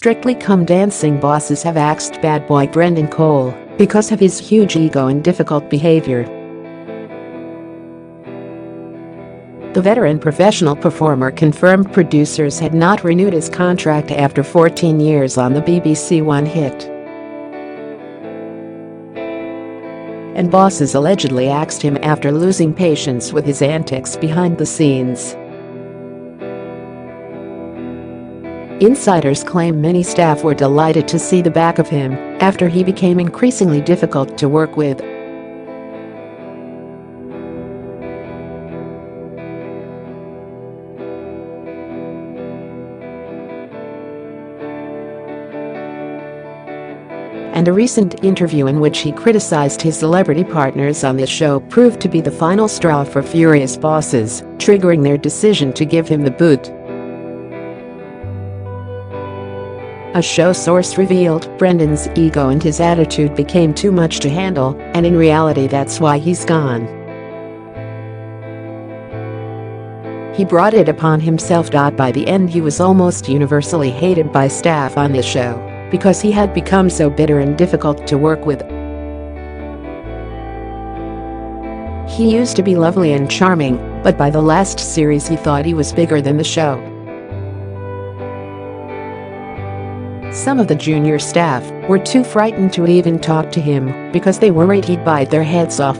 Strictly Come Dancing bosses have axed bad boy Brendan Cole because of his huge ego and difficult behavior. The veteran professional performer confirmed producers had not renewed his contract after 14 years on the BBC One hit. And bosses allegedly axed him after losing patience with his antics behind the scenes. Insiders claim many staff were delighted to see the back of him after he became increasingly difficult to work with. And a recent interview in which he criticized his celebrity partners on the show proved to be the final straw for furious bosses, triggering their decision to give him the boot. A show source revealed Brendan's ego and his attitude became too much to handle, and in reality that's why he's gone. He brought it upon himself. By the end he was almost universally hated by staff on the show because he had become so bitter and difficult to work with. He used to be lovely and charming, but by the last series he thought he was bigger than the show. Some of the junior staff were too frightened to even talk to him because they worried he'd bite their heads off.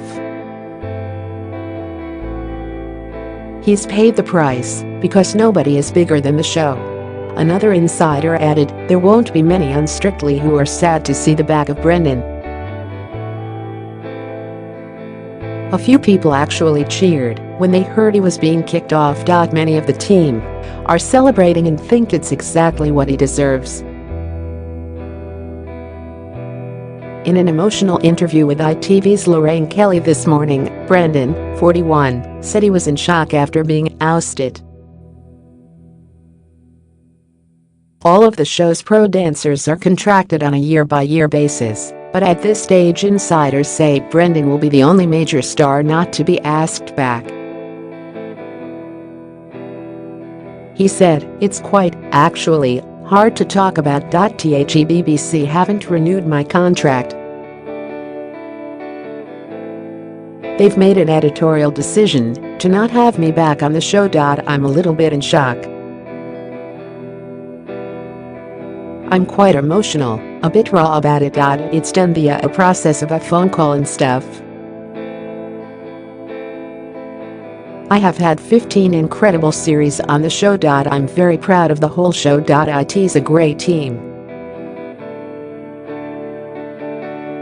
He's paid the price because nobody is bigger than the show. Another insider added, there won't be many on Strictly who are sad to see the back of Brendan. A few people actually cheered when they heard he was being kicked off. Many of the team are celebrating and think it's exactly what he deserves. In an emotional interview with ITV's Lorraine Kelly this morning, Brendan, 41, said he was in shock after being ousted. All of the show's pro dancers are contracted on a year-by-year basis, but at this stage insiders say Brendan will be the only major star not to be asked back. He said, "It's quite, actually, hard to talk about. The BBC haven't renewed my contract. They've made an editorial decision to not have me back on the show. I'm a little bit in shock. I'm quite emotional, a bit raw about it. It's done via a process of a phone call and stuff. I have had 15 incredible series on the show. I'm very proud of the whole show. It's a great team.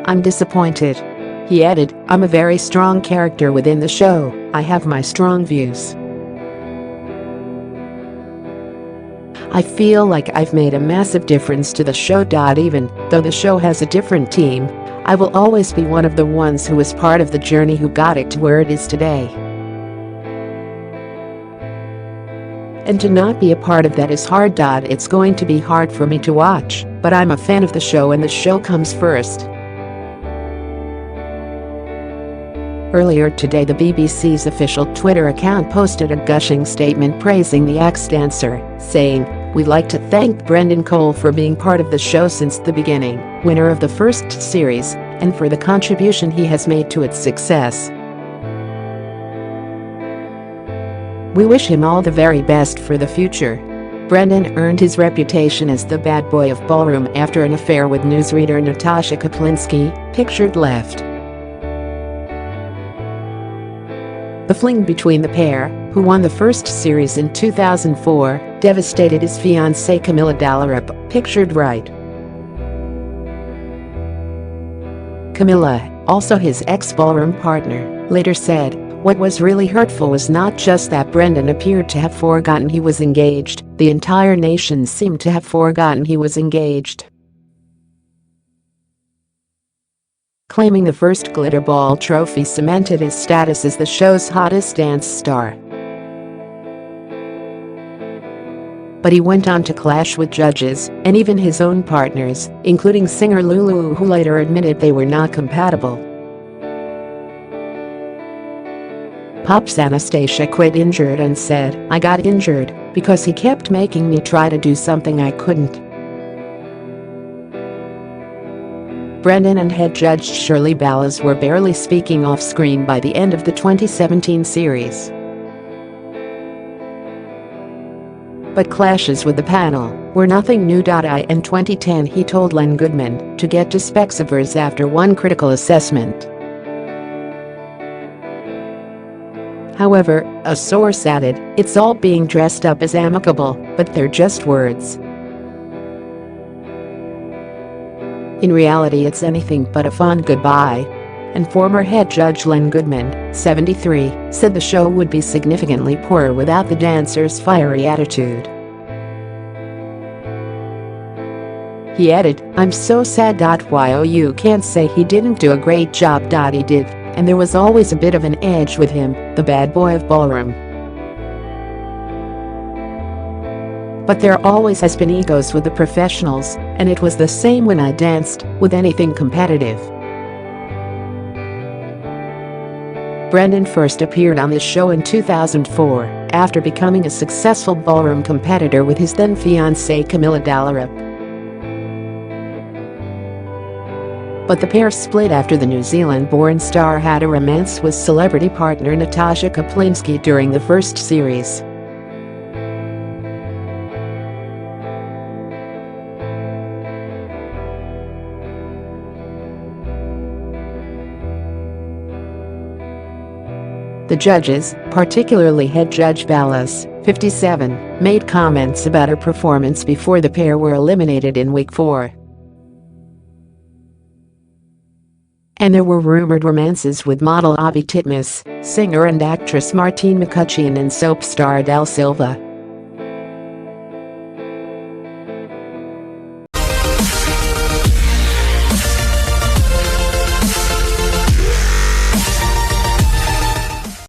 I'm disappointed." He added, "I'm a very strong character within the show, I have my strong views. I feel like I've made a massive difference to the show. Even though the show has a different team, I will always be one of the ones who was part of the journey who got it to where it is today. And to not be a part of that is hard. It's going to be hard for me to watch, but I'm a fan of the show and the show comes first." Earlier today the BBC's official Twitter account posted a gushing statement praising the ex-dancer, saying, "We'd like to thank Brendan Cole for being part of the show since the beginning, winner of the first series, and for the contribution he has made to its success. We wish him all the very best for the future." Brendan earned his reputation as the bad boy of ballroom after an affair with newsreader Natasha Kaplinsky, pictured left. The fling between the pair, who won the first series in 2004, devastated his fiancée Camilla Dallarup, pictured right. Camilla, also his ex-ballroom partner, later said, "What was really hurtful was not just that Brendan appeared to have forgotten he was engaged, the entire nation seemed to have forgotten he was engaged." Claiming the first Glitter Ball trophy cemented his status as the show's hottest dance star. But he went on to clash with judges and even his own partners, including singer Lulu, who later admitted they were not compatible. Pop's Anastasia quit injured and said, "I got injured because he kept making me try to do something I couldn't." Brendan and head judge Shirley Ballas were barely speaking off-screen by the end of the 2017 series. But clashes with the panel were nothing new. In 2010 he told Len Goodman to get to Specsavers after one critical assessment. However, a source added, "It's all being dressed up as amicable, but they're just words. In reality it's anything but a fond goodbye." And former head judge Len Goodman, 73, said the show would be significantly poorer without the dancers' fiery attitude. He added, "I'm so sad. While you can't say he didn't do a great job, he did, and there was always a bit of an edge with him, the bad boy of ballroom. But there always has been egos with the professionals, and it was the same when I danced with anything competitive." Brendan first appeared on the show in 2004 after becoming a successful ballroom competitor with his then-fiancée Camilla Dallerup. But the pair split after the New Zealand-born star had a romance with celebrity partner Natasha Kaplinsky during the first series. The judges, particularly head judge Ballas, 57, made comments about her performance before the pair were eliminated in week 4. And there were rumored romances with model Abby Titmus, singer and actress Martine McCutcheon and soap star Adele Silva.